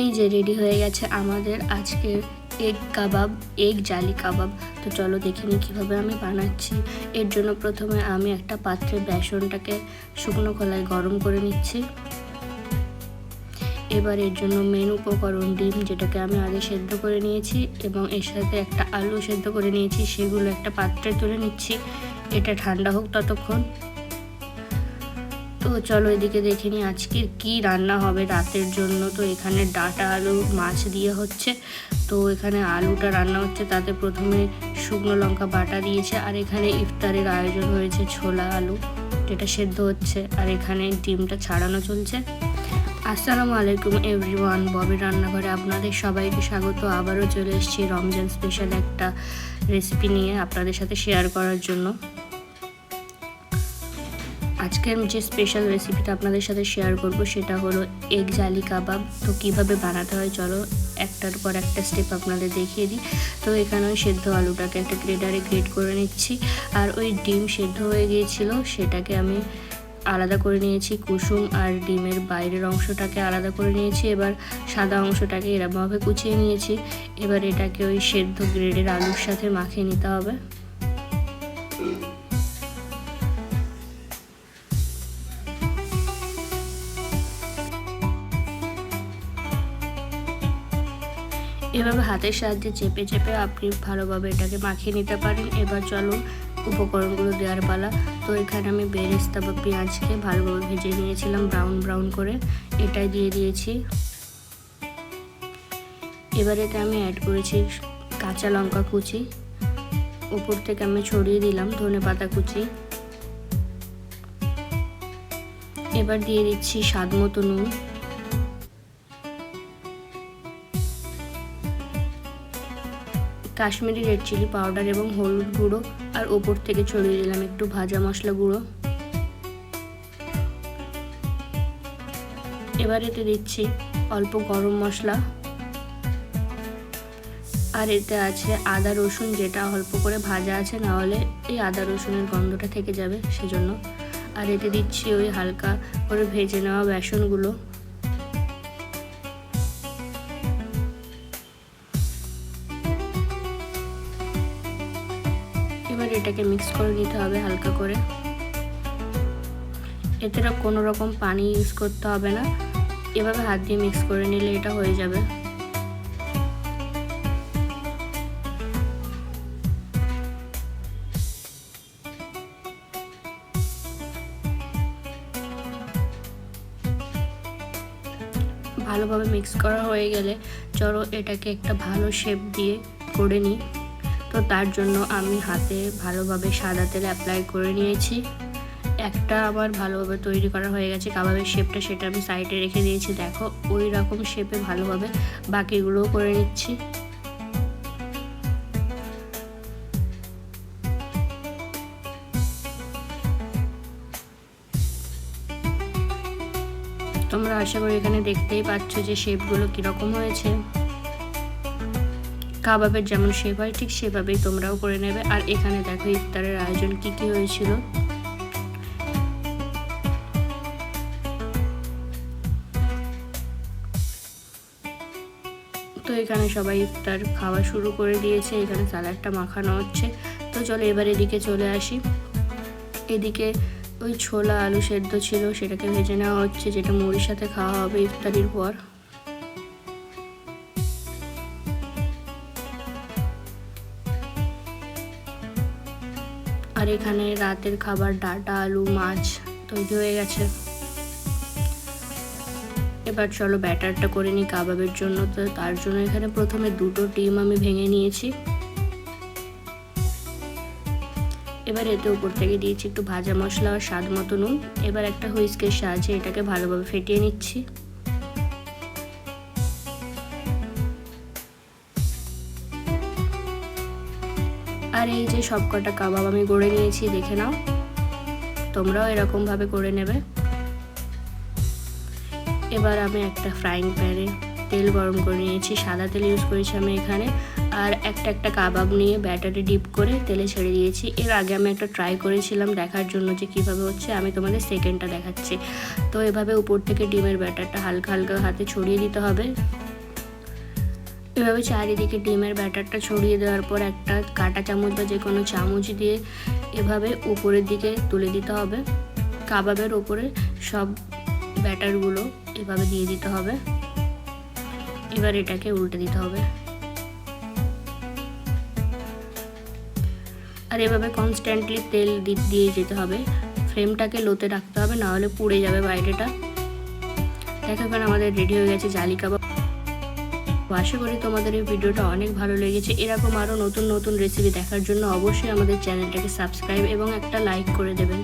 এই যে রেডি হয়ে গেছে আমাদের আজকের এগ কাবাব, এগ জালি কাবাব। তো চলো দেখে নিই কীভাবে আমি বানাচ্ছি। এর জন্য প্রথমে আমি একটা পাত্রে বেসনটাকে শুকনো খোলায় গরম করে নিচ্ছি। এবার এর জন্য মেন উপকরণ ডিম, যেটাকে আমি আগে সেদ্ধ করে নিয়েছি, এবং এর সাথে একটা আলু সেদ্ধ করে নিয়েছি, সেগুলো একটা পাত্রে তুলে নিচ্ছি। এটা ঠান্ডা হোক ততক্ষণ। তো চলো এদিকে দেখে নিই আজকের কি রান্না হবে রাতের জন্য। তো এখানে ডাঁটা আলু মাছ দিয়ে হচ্ছে। তো এখানে আলুটা রান্না হচ্ছে, তাতে প্রথমে শুকনো লঙ্কা বাটা দিয়েছে, আর এখানে ইফতারের আয়োজন হয়েছে ছোলা আলু, যেটা সেদ্ধ হচ্ছে, আর এখানে ডিমটা ছাড়ানো চলছে। আসসালামু আলাইকুম এভরিওয়ান, ববির রান্নাঘরে আপনাদের সবাইকে স্বাগত। আবারও চলে এসেছি রমজান স্পেশাল একটা রেসিপি নিয়ে আপনাদের সাথে শেয়ার করার জন্য। আজকের যে স্পেশাল রেসিপিটা আপনাদের সাথে শেয়ার করব সেটা হলো এগ জালি কাবাব। তো কিভাবে বানাতে হয় চলো একটার পর একটা স্টেপ আপনাদের দেখিয়ে দিই। তো এখানে ওই সেদ্ধ আলুটাকে একটা গ্রেটারে গ্রেট করে নিচ্ছি, আর ওই ডিম সেদ্ধ হয়ে গিয়েছিল সেটাকে আমি আলাদা করে নিয়েছি। কুসুম আর ডিমের বাইরের অংশটাকে আলাদা করে নিয়েছি। এবার সাদা অংশটাকে এরকমভাবে কুচিয়ে নিয়েছি। এবার এটাকে ওই সেদ্ধ গ্রেডের আলুর সাথে মাখিয়ে নিতে হবে। এভাবে হাতের সাহায্যে চেপে চেপে আপনি ভালোভাবে এটাকে মাখিয়ে নিতে পারেন। এবার চলো উপকরণগুলো দেওয়ার পালা। তো এখানে আমি বেরেস্তা বা পেঁয়াজকে ভালোভাবে ভেজে নিয়েছিলাম ব্রাউন ব্রাউন করে, এটাই দিয়ে দিয়েছি। এবার এতে আমি অ্যাড করেছি কাঁচা লঙ্কা কুচি, উপর থেকে আমি ছড়িয়ে দিলাম ধনেপাতা কুচি। এবার দিয়ে দিচ্ছি স্বাদ মতো নুন, কাশ্মীরি রেড চিলি পাউডার এবং হলুদ গুঁড়ো, আর ওপর থেকে ছড়িয়ে দিলাম একটু ভাজা মশলা গুঁড়ো। এবার এতে দিচ্ছি অল্প গরম মশলা, আর এতে আছে আদা রসুন, যেটা অল্প করে ভাজা আছে, না হলে এই আদা রসুনের গন্ধটা থেকে যাবে সেজন্য। আর এতে দিচ্ছি ওই হালকা করে ভেজে নেওয়া বেসনগুলো। এবার এটাকে মিক্স করে নিতে হবে হালকা করে। এতে কোনো রকম পানি ইউজ করতে হবে না, এভাবে হাত দিয়ে মিক্স করে নিলে এটা হয়ে যাবে। ভালোভাবে মিক্স করা হয়ে গেলে চলো এটাকে একটা ভালো শেপ দিয়ে করে নিই। তো তার জন্য আমি হাতে ভালোভাবে সাদা তেল অ্যাপ্লাই করে নিয়েছি। একটা আবার ভালোভাবে তৈরি করা হয়ে গেছে কাবাবের শেপটা, সেটা আমি সাইডে রেখে দিয়েছি। দেখো ওই রকম শেপে ভালোভাবে বাকিগুলোও করে নিচ্ছি। তোমরা আশা করি এখানে দেখতেই পাচ্ছ যে শেপগুলো কীরকম হয়েছে। কাবাবের যেমন শেপ হয় ঠিক সেভাবেই তোমরাও করে নেবে। আর এখানে দেখো ইফতারের আয়োজন কি কি হয়েছিল। তো এখানে সবাই ইফতার খাওয়া শুরু করে দিয়েছে, এখানে স্যালাডটা মাখানো হচ্ছে। তো চলো এবার এদিকে চলে আসি। এদিকে ওই ছোলা আলু সেদ্ধ ছিল, সেটাকে ভেজে নেওয়া হচ্ছে, যেটা মুড়ির সাথে খাওয়া হবে ইফতারির পর। আর এখানে রাতের খাবার ডাঁটা আলু মাছ তৈরি হয়ে গেছে। এবার চলো ব্যাটারটা করে নিই কাবাবের জন্য। তো তার জন্য এখানে প্রথমে দুটো ডিম আমি ভেঙে নিয়েছি। এবার এতে উপর থেকে দিয়েছি একটু ভাজা মশলা আর স্বাদ মতো নুন। এবার একটা হুইস্কের সাহায্যে এটাকে ভালোভাবে ফেটিয়ে নিচ্ছি। আর এই যে সবকটা কাবাব আমি গড়ে নিয়েছি, দেখে নাও, তোমরাও এরকমভাবে করে নেবে। এবার আমি একটা ফ্রাইং প্যানে তেল গরম করে নিয়েছি, সাদা তেল ইউজ করেছি আমি এখানে। আর একটা কাবাব নিয়ে ব্যাটারে ডিপ করে তেলে ছেড়ে দিয়েছি। এর আগে আমি একটা ট্রাই করেছিলাম দেখার জন্য যে কীভাবে হচ্ছে, আমি তোমাদের সেকেন্ডটা দেখাচ্ছি। তো এভাবে উপর থেকে ডিমের ব্যাটারটা হালকা হালকা হাতে ছড়িয়ে দিতে হবে। এভাবে চারিদিকে ডিমের ব্যাটারটা ছড়িয়ে দেওয়ার পর একটা কাঁটা চামচ বা যে কোনো চামচ দিয়ে এভাবে উপরের দিকে তুলে দিতে হবে। কাবাবের ওপরে সব ব্যাটারগুলো এভাবে দিয়ে দিতে হবে। এবার এটাকে উল্টে দিতে হবে আর এভাবে কনস্ট্যান্টলি তেল দিয়ে যেতে হবে। ফ্লেমটাকে লোতে রাখতে হবে, না হলে পুড়ে যাবে বাইরেটা। দেখো এখানে আমাদের রেডি হয়ে গেছে জালি কাবাব। আশা করি তোমাদের এই ভিডিওটা অনেক ভালো লেগেছে। এরকম আরও নতুন নতুন রেসিপি দেখার জন্য অবশ্যই আমাদের চ্যানেলটাকে সাবস্ক্রাইব এবং একটা লাইক করে দেবেন।